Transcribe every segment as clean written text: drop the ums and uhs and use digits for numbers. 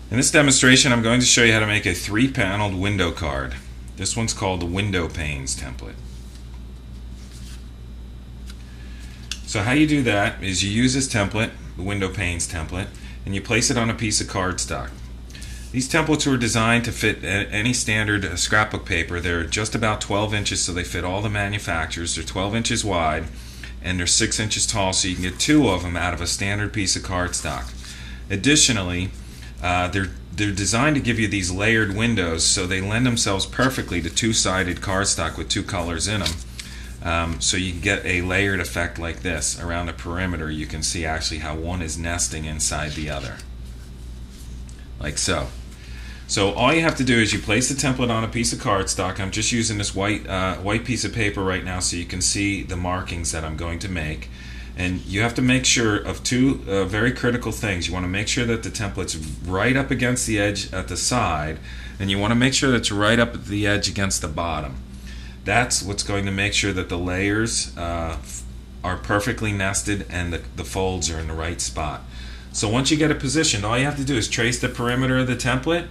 In this demonstration, I'm going to show you how to make a 3-paneled window card. This one's called the window panes template. So how you do that is you use this template, the window panes template, and you place it on a piece of cardstock. These templates were designed to fit any standard scrapbook paper. They're just about 12 inches, so they fit all the manufacturers. They're 12 inches wide and they're 6 inches tall, so you can get 2 of them out of a standard piece of cardstock. Additionally, they're designed to give you these layered windows, so they lend themselves perfectly to two-sided cardstock with 2 colors in them. So you can get a layered effect like this. Around the perimeter, you can see actually how one is nesting inside the other, like so. So all you have to do is you place the template on a piece of cardstock. I'm just using this white piece of paper right now so you can see the markings that I'm going to make. And you have to make sure of 2 very critical things. You want to make sure that the template's right up against the edge at the side, and you want to make sure that it's right up at the edge against the bottom. That's what's going to make sure that the layers are perfectly nested and the folds are in the right spot. So once you get it positioned, all you have to do is trace the perimeter of the template,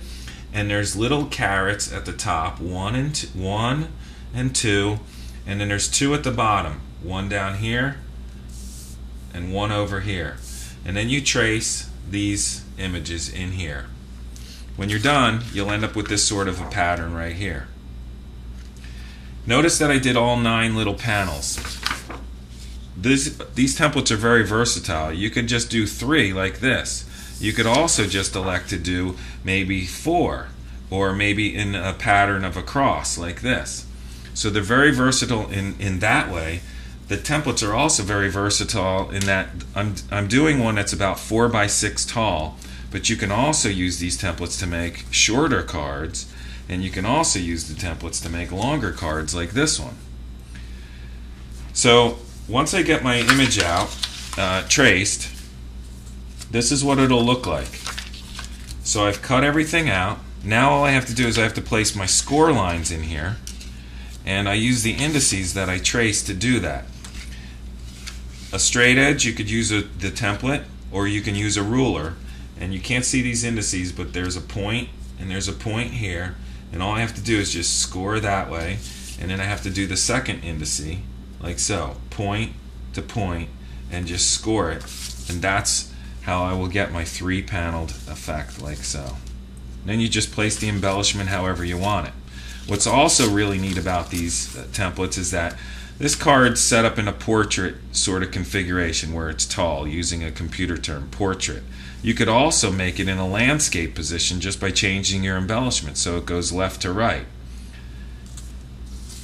and there's little carrots at the top, 1 and 2, and then there's 2 at the bottom, 1 down here and 1 over here. And then you trace these images in here. When you're done, you'll end up with this sort of a pattern right here. Notice that I did all 9 little panels. These templates are very versatile. You could just do 3 like this. You could also just elect to do maybe 4, or maybe in a pattern of a cross like this. So they're very versatile in that way. The templates are also very versatile in that I'm doing one that's about 4 by 6 tall, but you can also use these templates to make shorter cards, and you can also use the templates to make longer cards like this one. So once I get my image out, traced, this is what it'll look like. So I've cut everything out. Now all I have to do is I have to place my score lines in here, and I use the indices that I traced to do that. A straight edge, you could use the template, or you can use a ruler, and you can't see these indices, but there's a point and there's a point here, and all I have to do is just score that way, and then I have to do the second indice like so, point to point, and just score it, and that's how I will get my 3-paneled effect like so. Then you just place the embellishment however you want it. What's also really neat about these templates is that this card's set up in a portrait sort of configuration where it's tall, using a computer term, portrait. You could also make it in a landscape position just by changing your embellishment so it goes left to right.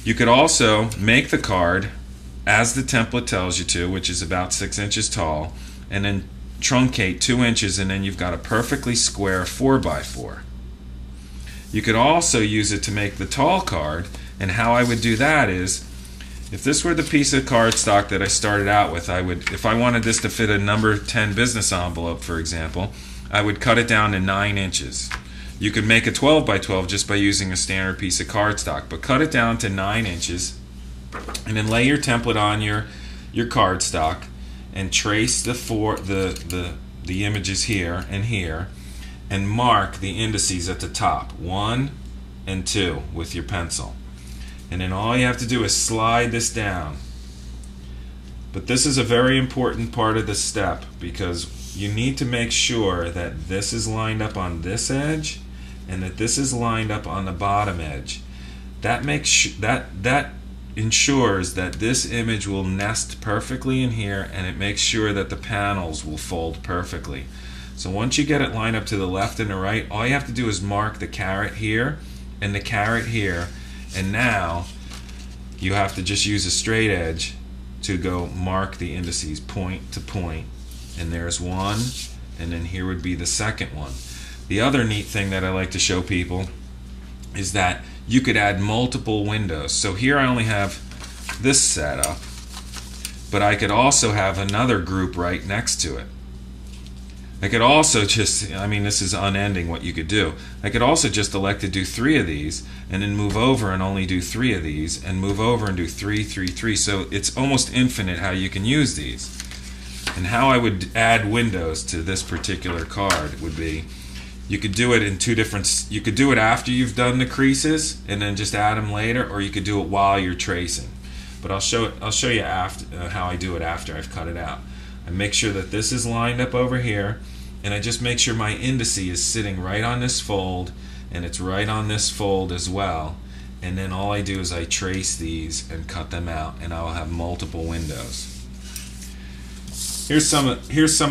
You could also make the card as the template tells you to, which is about 6 inches tall, and then truncate 2 inches, and then you've got a perfectly square 4 by 4. You could also use it to make the tall card, and how I would do that is, if this were the piece of cardstock that I started out with, if I wanted this to fit a number 10 business envelope, for example, I would cut it down to 9 inches. You could make a 12 by 12 just by using a standard piece of cardstock, but cut it down to 9 inches, and then lay your template on your cardstock, and trace the images here and here, and mark the indices at the top, 1 and 2, with your pencil. And then all you have to do is slide this down. But this is a very important part of the step, because you need to make sure that this is lined up on this edge and that this is lined up on the bottom edge. That ensures that this image will nest perfectly in here, and it makes sure that the panels will fold perfectly. So once you get it lined up to the left and the right, all you have to do is mark the caret here and the caret here, and now you have to just use a straight edge to go mark the indices point to point, and there's 1, and then here would be the second one. The other neat thing that I like to show people is that you could add multiple windows. So here I only have this set up, but I could also have another group right next to it. I could also just, this is unending what you could do. I could also just elect to do 3 of these, and then move over and only do 3 of these, and move over and do 3, 3, 3. So it's almost infinite how you can use these. And how I would add windows to this particular card would be, You could do it in two different. You could do it after you've done the creases and then just add them later, or you could do it while you're tracing. But I'll show you after how I do it after I've cut it out. I make sure that this is lined up over here, and I just make sure my indice is sitting right on this fold, and it's right on this fold as well. And then all I do is I trace these and cut them out, and I will have multiple windows. Here's some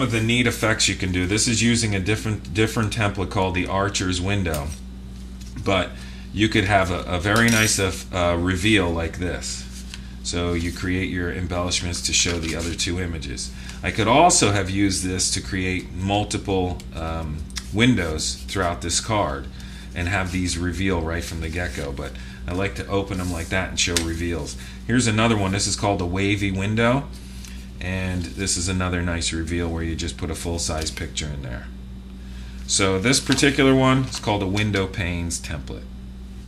of the neat effects you can do. This is using a different template called the Archer's Window, but you could have a very nice reveal like this. So you create your embellishments to show the other two images. I could also have used this to create multiple windows throughout this card and have these reveal right from the get-go, but I like to open them like that and show reveals. Here's another one. This is called a Wavy Window, and this is another nice reveal where you just put a full-size picture in there. So this particular one is called a Window Panes template.